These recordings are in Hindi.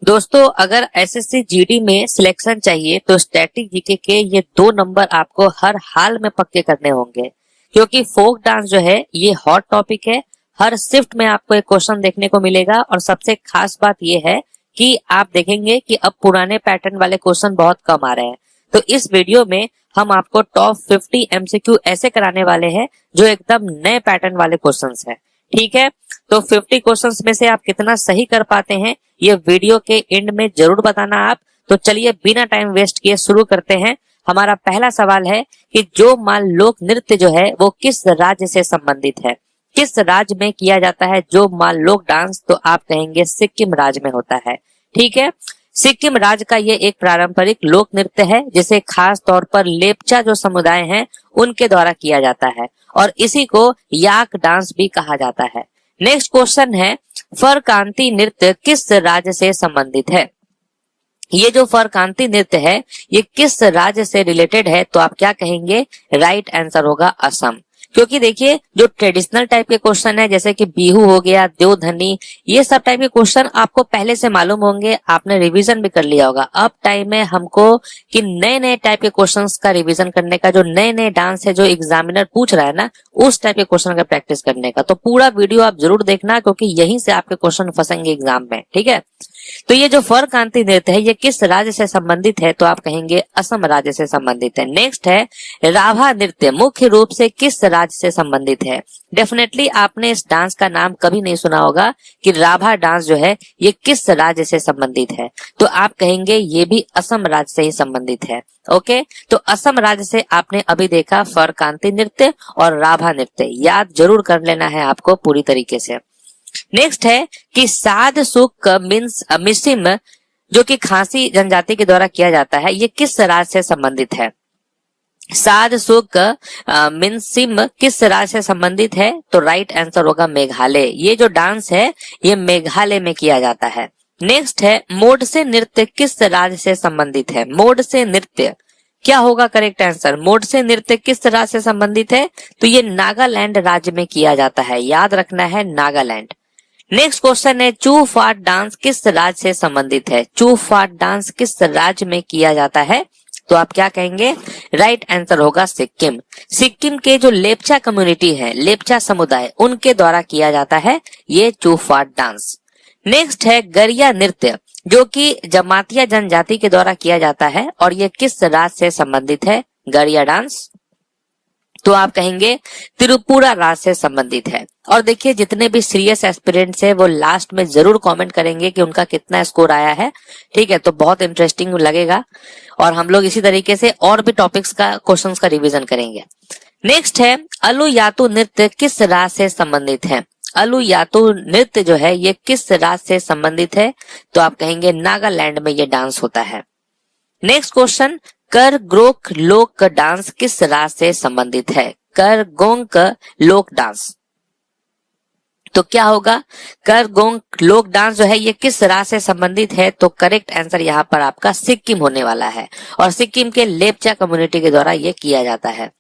दोस्तों अगर एसएससी जीडी में सिलेक्शन चाहिए तो स्टैटिक जीके के ये 2 नंबर आपको हर हाल में पक्के करने होंगे, क्योंकि फोक डांस जो है ये हॉट टॉपिक है। हर शिफ्ट में आपको एक क्वेश्चन देखने को मिलेगा और सबसे खास बात ये है कि आप देखेंगे कि अब पुराने पैटर्न वाले क्वेश्चन बहुत कम आ रहे हैं। तो इस वीडियो में हम आपको टॉप 50 एमसीक्यू ऐसे कराने वाले हैं जो एकदम नए पैटर्न वाले क्वेश्चंस हैं। ठीक है, तो 50 क्वेश्चंस में से आप कितना सही कर पाते हैं ये वीडियो के एंड में जरूर बताना आप। तो चलिए बिना टाइम वेस्ट किए शुरू करते हैं। हमारा पहला सवाल है कि जो मान लोक नृत्य जो है वो किस राज्य से संबंधित है, किस राज्य में किया जाता है जो मान लोक डांस, तो आप कहेंगे सिक्किम राज्य में होता है। ठीक है, सिक्किम राज्य का ये एक पारंपरिक लोक नृत्य है जिसे खास तौर पर लेप्चा जो समुदाय हैं उनके द्वारा किया जाता है और इसी को याक डांस भी कहा जाता है। नेक्स्ट क्वेश्चन है फरकांती नृत्य किस राज्य से संबंधित है। ये जो फरकांती नृत्य है ये किस राज्य से रिलेटेड है, तो आप क्या कहेंगे, राइट आंसर होगा असम। क्योंकि देखिए जो ट्रेडिशनल टाइप के क्वेश्चन है जैसे कि बिहू हो गया, देवधनी, ये सब टाइप के क्वेश्चन आपको पहले से मालूम होंगे, आपने रिवीजन भी कर लिया होगा। अब टाइम है हमको कि नए नए टाइप के क्वेश्चंस का रिवीजन करने का, जो नए नए डांस है जो एग्जामिनर पूछ रहा है ना उस टाइप के क्वेश्चन का प्रैक्टिस करने का। तो पूरा वीडियो आप जरूर देखना क्योंकि यहीं से आपके क्वेश्चन फंसेंगे एग्जाम में। ठीक है, तो ये जो फरकांती नृत्य है ये किस राज्य से संबंधित है, तो आप कहेंगे असम राज्य से संबंधित है। नेक्स्ट है राभा नृत्य मुख्य रूप से किस राज्य से संबंधित है। डेफिनेटली आपने इस डांस का नाम कभी नहीं सुना होगा कि राभा डांस जो है ये किस राज्य से संबंधित है, तो आप कहेंगे ये भी असम राज्य से ही संबंधित है। ओके, तो असम राज्य से आपने अभी देखा फरकांती नृत्य और राभा नृत्य, याद जरूर कर लेना है आपको पूरी तरीके से। नेक्स्ट है कि साध सुक मीन्स मिसिम जो कि खासी जनजाति के द्वारा किया जाता है ये किस राज्य से संबंधित है। साध सुक मिनसिम किस राज्य से संबंधित है, तो राइट आंसर होगा मेघालय। ये जो डांस है ये मेघालय में किया जाता है। नेक्स्ट है मोडसे नृत्य किस राज्य से संबंधित है। मोडसे नृत्य क्या होगा करेक्ट आंसर, मोडसे नृत्य किस राज्य से संबंधित है, तो ये नागालैंड राज्य में किया जाता है, याद रखना है नागालैंड। नेक्स्ट क्वेश्चन है चू फाट डांस किस राज्य से संबंधित है। चू फाट डांस किस राज्य में किया जाता है, तो आप क्या कहेंगे, राइट आंसर होगा सिक्किम। सिक्किम के जो लेप्चा कम्युनिटी है, लेप्चा समुदाय, उनके द्वारा किया जाता है ये चू फाट डांस। नेक्स्ट है गरिया नृत्य जो कि जमातिया जनजाति के द्वारा किया जाता है और ये किस राज्य से संबंधित है, गरिया डांस, तो आप कहेंगे त्रिपुरा राज्य से संबंधित है। और देखिए जितने भी सीरियस एस्पिरेंट्स है वो लास्ट में जरूर कमेंट करेंगे कि उनका कितना स्कोर आया है। ठीक है, तो बहुत इंटरेस्टिंग लगेगा और हम लोग इसी तरीके से और भी टॉपिक्स का क्वेश्चंस का रिवीजन करेंगे। नेक्स्ट है अलू यातु नृत्य किस राज्य से संबंधित है। अलू यातु नृत्य जो है ये किस राज्य से संबंधित है, तो आप कहेंगे नागालैंड में ये डांस होता है। नेक्स्ट क्वेश्चन कर ग्रोक लोक डांस किस राज्य से संबंधित है। कर गोंक लोक डांस, तो क्या होगा, कर गोंक लोक डांस जो है ये किस राज्य से संबंधित है, तो करेक्ट आंसर यहाँ पर आपका सिक्किम होने वाला है और सिक्किम के लेप्चा कम्युनिटी के द्वारा ये किया जाता है।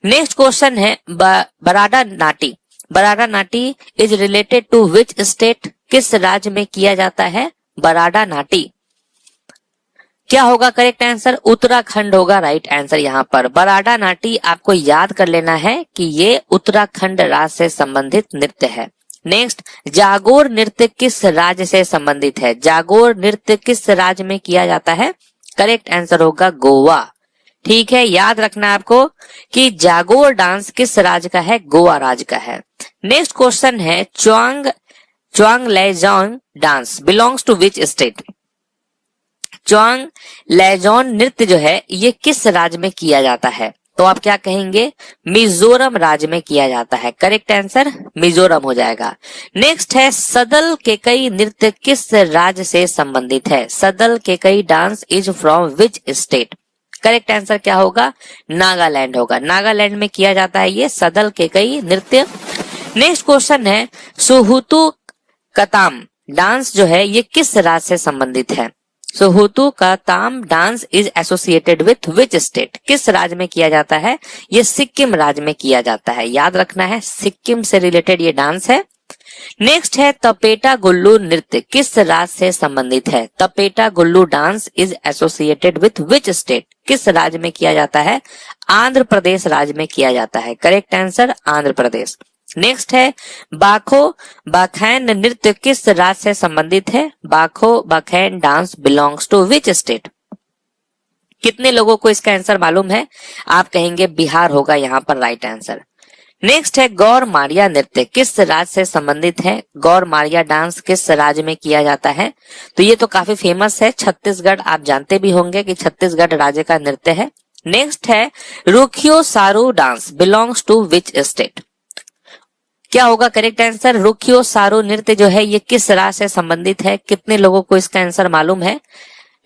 नेक्स्ट क्वेश्चन है Barada Nati. Barada Nati is related to which state, किस राज्य में किया जाता है बराडा नाटी, क्या होगा करेक्ट आंसर, उत्तराखंड होगा राइट आंसर। यहाँ पर बराडा नाटी आपको याद कर लेना है कि ये उत्तराखंड राज्य से संबंधित नृत्य है। नेक्स्ट जागोर नृत्य किस राज्य से संबंधित है। जागोर नृत्य किस राज्य में किया जाता है, करेक्ट आंसर होगा गोवा। ठीक है, याद रखना आपको कि जागोर डांस किस राज्य का है, गोवा राज्य का है। नेक्स्ट क्वेश्चन है Chwang Lezong dance belongs to which state. Chwang Lezon नृत्य जो है ये किस राज्य में किया जाता है, तो आप क्या कहेंगे, मिजोरम राज्य में किया जाता है, करेक्ट आंसर मिजोरम हो जाएगा। नेक्स्ट है सदल केकई नृत्य किस राज्य से संबंधित है। Sadal Kekai dance is from which state, correct answer क्या होगा, नागालैंड होगा, नागालैंड में किया जाता है ये सदल केकई नृत्य। नेक्स्ट क्वेश्चन है सुहुतु कताम डांस जो है ये किस राज्य से संबंधित है। Suhutu Katam dance is associated with which state, किस राज्य में किया जाता है, ये सिक्किम राज्य में किया जाता है, याद रखना है सिक्किम से रिलेटेड ये डांस है। नेक्स्ट है तपेटा गुल्लू नृत्य किस राज्य से संबंधित है? Tapeta Gullu dance is associated with which state? किस राज्य में किया जाता है? आंध्र प्रदेश राज्य में किया जाता है। Correct answer Andhra Pradesh. Next है बाखो बाखैन नृत्य किस राज्य से संबंधित है? Bakho Bakhain dance belongs to which state? कितने लोगों को इसका आंसर मालूम है? आप कहेंगे बिहार होगा यहाँ पर राइट आंसर। नेक्स्ट है गौर मारिया नृत्य किस राज्य से संबंधित है? गौर मारिया डांस किस राज्य में किया जाता है? तो ये तो काफी फेमस है, छत्तीसगढ़, आप जानते भी होंगे कि छत्तीसगढ़ राज्य का नृत्य है। नेक्स्ट है रुखियो सारू dance belongs to which state? क्या होगा करेक्ट आंसर? रुखियो सारू नृत्य जो है ये किस राज्य से संबंधित है? कितने लोगों को इसका आंसर मालूम है?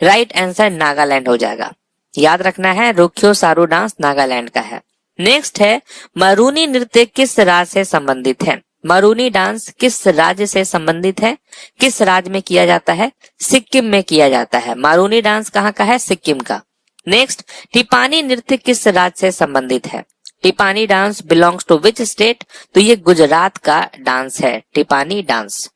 राइट आंसर नागालैंड हो जाएगा। याद रखना है रुखियो सारू डांस नागालैंड का है। नेक्स्ट है मरूनी नृत्य किस राज्य से संबंधित है? मरूनी डांस किस राज्य से संबंधित है? किस राज्य में किया जाता है? सिक्किम में किया जाता है। मरूनी डांस कहाँ का है? सिक्किम का। नेक्स्ट टिपानी नृत्य किस राज्य से संबंधित है? Tippani dance belongs to which state? तो ये गुजरात का डांस है टिपानी डांस।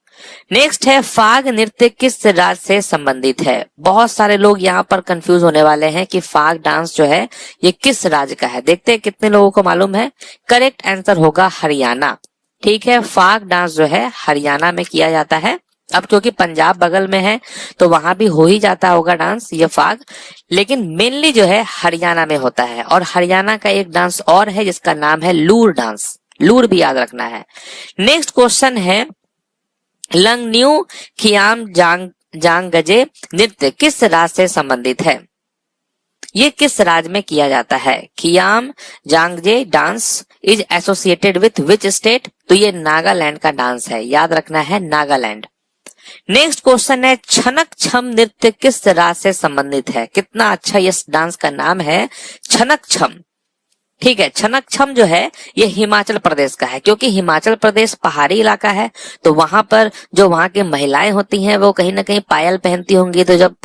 नेक्स्ट है फाग नृत्य किस राज्य से संबंधित है? बहुत सारे लोग यहाँ पर कंफ्यूज होने वाले हैं कि फाग डांस जो है ये किस राज्य का है। देखते हैं कितने लोगों को मालूम है। करेक्ट आंसर होगा हरियाणा। ठीक है, फाग डांस जो है हरियाणा में किया जाता है। अब क्योंकि पंजाब बगल में है तो वहां भी हो ही जाता होगा डांस ये फाग, लेकिन मेनली जो है हरियाणा में होता है। और हरियाणा का एक डांस और है जिसका नाम है लूर डांस। लूर भी याद रखना है। नेक्स्ट क्वेश्चन है लंगन्यू खियाम जांगजे नृत्य किस राज्य से संबंधित है? ये किस राज्य में किया जाता है? Khiam Jangje dance is associated with which state? तो ये नागालैंड का डांस है, याद रखना है नागालैंड। नेक्स्ट क्वेश्चन है छनक छम नृत्य किस राज्य से संबंधित है? कितना अच्छा इस डांस का नाम है, छनक छम। ठीक है, छनक छम जो है ये हिमाचल प्रदेश का है, क्योंकि हिमाचल प्रदेश पहाड़ी इलाका है तो वहां पर जो वहां की महिलाएं होती हैं वो कहीं ना कहीं पायल पहनती होंगी, तो जब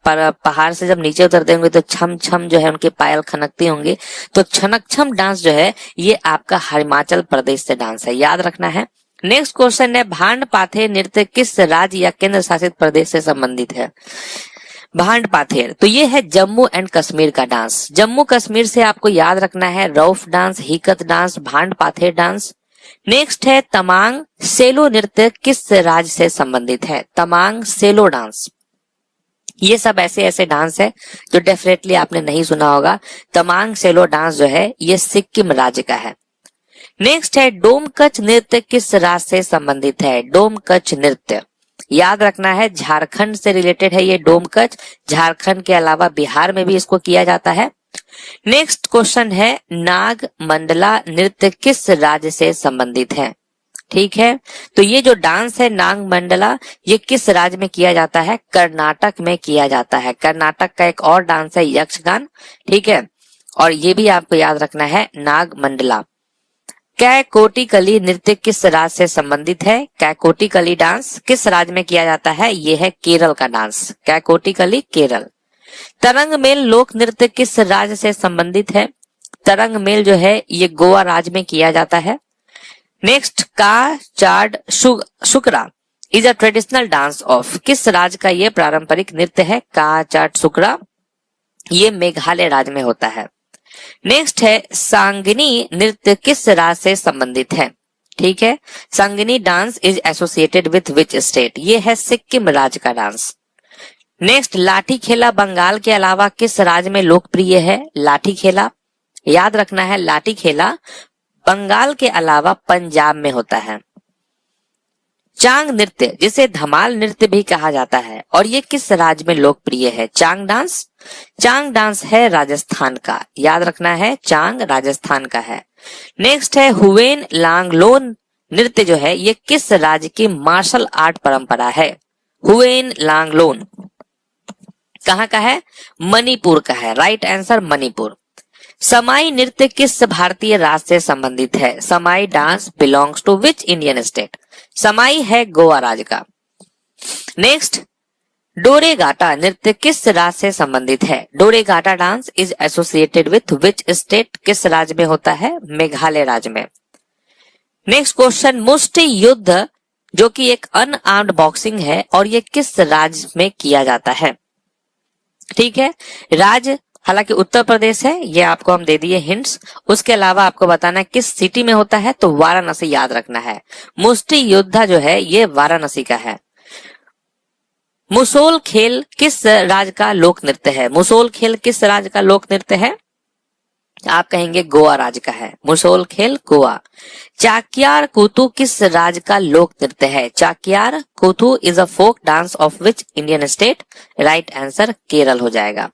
पहाड़ से जब नीचे उतरते होंगे तो छम छम जो है उनके पायल खनकती होंगी। तो छनक छम डांस जो है ये आपका हिमाचल प्रदेश से डांस है, याद रखना है। नेक्स्ट क्वेश्चन है भांड पाथे नृत्य किस राज्य या केंद्र शासित प्रदेश से संबंधित है? भांड पाथेर तो ये है जम्मू एंड कश्मीर का डांस। जम्मू कश्मीर से आपको याद रखना है रौफ डांस, हिकत डांस, भांड पाथेर डांस। नेक्स्ट है तमांग सेलो नृत्य किस राज्य से संबंधित है? तमांग सेलो डांस। ये सब ऐसे ऐसे डांस है जो डेफिनेटली आपने नहीं सुना होगा। तमांग सेलो डांस जो है ये सिक्किम राज्य का है। नेक्स्ट है डोमकच नृत्य किस राज्य से संबंधित है? डोमकच नृत्य याद रखना है झारखंड से रिलेटेड है ये डोमकच। झारखंड के अलावा बिहार में भी इसको किया जाता है। नेक्स्ट क्वेश्चन है नाग मंडला नृत्य किस राज्य से संबंधित है? ठीक है, तो ये जो डांस है नाग मंडला ये किस राज्य में किया जाता है? कर्नाटक में किया जाता है। कर्नाटक का एक और डांस है यक्षगान। ठीक है, और ये भी आपको याद रखना है नाग मंडला। कैकोटिकली नृत्य किस राज्य से संबंधित है? कैकोटिकली डांस किस राज्य में किया जाता है? ये है केरल का डांस, कैकोटिकली केरल। तरंग मेल लोक नृत्य किस राज्य से संबंधित है? तरंग मेल जो है ये गोवा राज्य में किया जाता है। Next Ka Chad Shukra is a traditional dance of किस राज्य का ये पारंपरिक नृत्य है? का चाड शुक्रा ये मेघालय राज्य में होता है। नेक्स्ट है सांगनी नृत्य किस राज्य से संबंधित है? ठीक है, Sangni dance is associated with which state? ये है सिक्किम राज्य का डांस। नेक्स्ट लाठी खेला बंगाल के अलावा किस राज्य में लोकप्रिय है? लाठी खेला याद रखना है लाठी खेला बंगाल के अलावा पंजाब में होता है। चांग नृत्य जिसे धमाल नृत्य भी कहा जाता है और ये किस राज्य में लोकप्रिय है? चांग डांस। चांग डांस है राजस्थान का, याद रखना है चांग राजस्थान का है। नेक्स्ट है हुवेन लांगलोन नृत्य जो है ये किस राज्य की मार्शल आर्ट परंपरा है? हुवेन लांगलोन कहाँ का है? मणिपुर का है, राइट आंसर मणिपुर। समाई नृत्य किस भारतीय राज्य से संबंधित है? Samai dance belongs to which Indian state? Samai है गोवा राज्य का। नेक्स्ट डोरेगाटा नृत्य किस राज्य से संबंधित है? Doregata dance is associated with which state? किस राज्य में होता है? मेघालय राज्य में। नेक्स्ट क्वेश्चन मुष्टि युद्ध जो कि एक अनआर्म्ड बॉक्सिंग है और ये किस राज्य में किया जाता है? ठीक है, राज्य हालांकि उत्तर प्रदेश है, ये आपको हम दे दिए हिंट्स। उसके अलावा आपको बताना है किस सिटी में होता है, तो वाराणसी याद रखना है। मुष्टि योद्धा जो है ये वाराणसी का है। मुसोल खेल किस राज्य का लोक नृत्य है? मुसोल खेल किस राज्य का लोक नृत्य है? आप कहेंगे गोवा राज्य का है, मुसोल खेल गोवा। चाक्यार कूतू किस राज्य का लोक नृत्य है? Chakyar Koothu is a folk dance of which Indian state? Right answer Kerala हो जाएगा।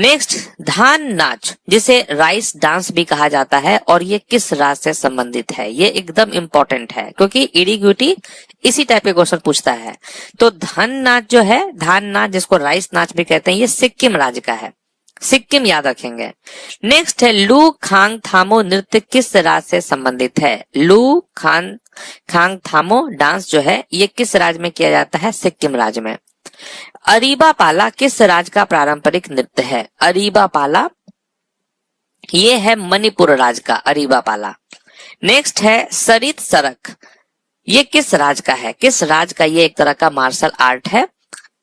नेक्स्ट, धान नाच जिसे राइस डांस भी कहा जाता है और ये किस राज्य से संबंधित है? ये एकदम इंपॉर्टेंट है क्योंकि ईडीक्यूटी इसी टाइप के क्वेश्चन पूछता है। तो धान नाच जो है, धान नाच जिसको राइस नाच भी कहते हैं, ये सिक्किम राज्य का है, सिक्किम याद रखेंगे। नेक्स्ट है लू खांग थामो नृत्य किस राज्य से संबंधित है? लू खांग थामो डांस जो है ये किस राज्य में किया जाता है? सिक्किम राज्य में। अरीबा पाला किस राज्य का पारंपरिक नृत्य है? अरीबा पाला ये है मणिपुर राज्य का अरीबा पाला। नेक्स्ट है सरित सरक, ये किस राज्य का है? किस राज्य का ये एक तरह का मार्शल आर्ट है,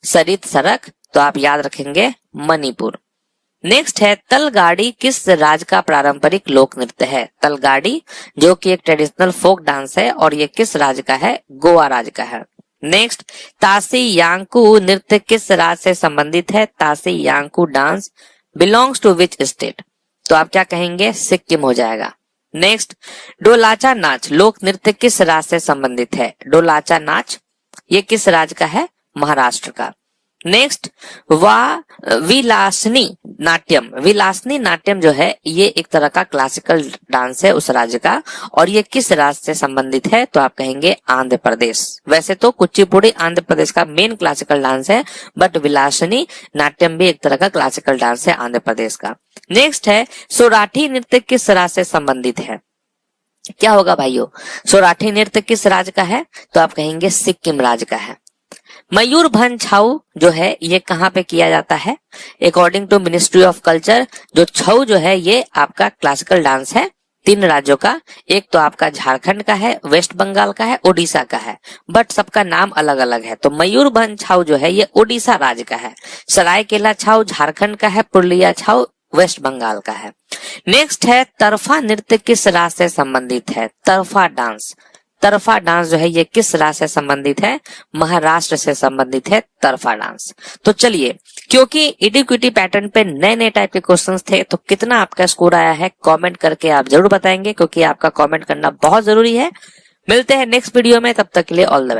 सरित सरक, तो आप याद रखेंगे मणिपुर। नेक्स्ट है तलगाड़ी किस राज्य का पारंपरिक लोक नृत्य है? तलगाड़ी जो कि एक ट्रेडिशनल फोक डांस है और ये किस राज्य का है? गोवा राज्य का है। नेक्स्ट, तासी यांकू नृत्य किस राज्य से संबंधित है? Tasi Yanku dance belongs to which state? तो आप क्या कहेंगे? सिक्किम हो जाएगा। नेक्स्ट, डोलाचा नाच लोक नृत्य किस राज्य से संबंधित है? डोलाचा नाच ये किस राज्य का है? महाराष्ट्र का। नेक्स्ट, विलासनी नाट्यम, विलासनी नाट्यम जो है ये एक तरह का क्लासिकल डांस है उस राज्य का और ये किस राज्य से संबंधित है? तो आप कहेंगे आंध्र प्रदेश। वैसे तो कुचिपुड़ी आंध्र प्रदेश का मेन क्लासिकल डांस है, बट विलासनी नाट्यम भी एक तरह का क्लासिकल डांस है आंध्र प्रदेश का। नेक्स्ट है सोराठी नृत्य किस राज्य से संबंधित है? क्या होगा भाइयों? सोराठी नृत्य किस राज्य का है? तो आप कहेंगे सिक्किम राज्य का है। मयूरभंज छऊ जो है ये कहाँ पे किया जाता है? According to ministry of culture जो छऊ जो है ये आपका क्लासिकल डांस है 3 राज्यों का, एक तो आपका झारखंड का है, वेस्ट बंगाल का है, ओडिशा का है, बट सबका नाम अलग अलग है। तो मयूरभंज छऊ जो है ये ओडिशा राज्य का है, सरायकेला छऊ झारखंड का है, पुरुलिया छऊ वेस्ट बंगाल का है। नेक्स्ट है तरफा नृत्य किस राज्य से संबंधित है? तरफा डांस, तरफा डांस जो है ये किस राज्य से संबंधित है? महाराष्ट्र से संबंधित है तरफा डांस। तो चलिए, क्योंकि ईडीक्यूटी पैटर्न पे नए नए टाइप के क्वेश्चंस थे, तो कितना आपका स्कोर आया है कमेंट करके आप जरूर बताएंगे, क्योंकि आपका कमेंट करना बहुत जरूरी है। मिलते हैं नेक्स्ट वीडियो में, तब तक के लिए ऑल द बेस्ट।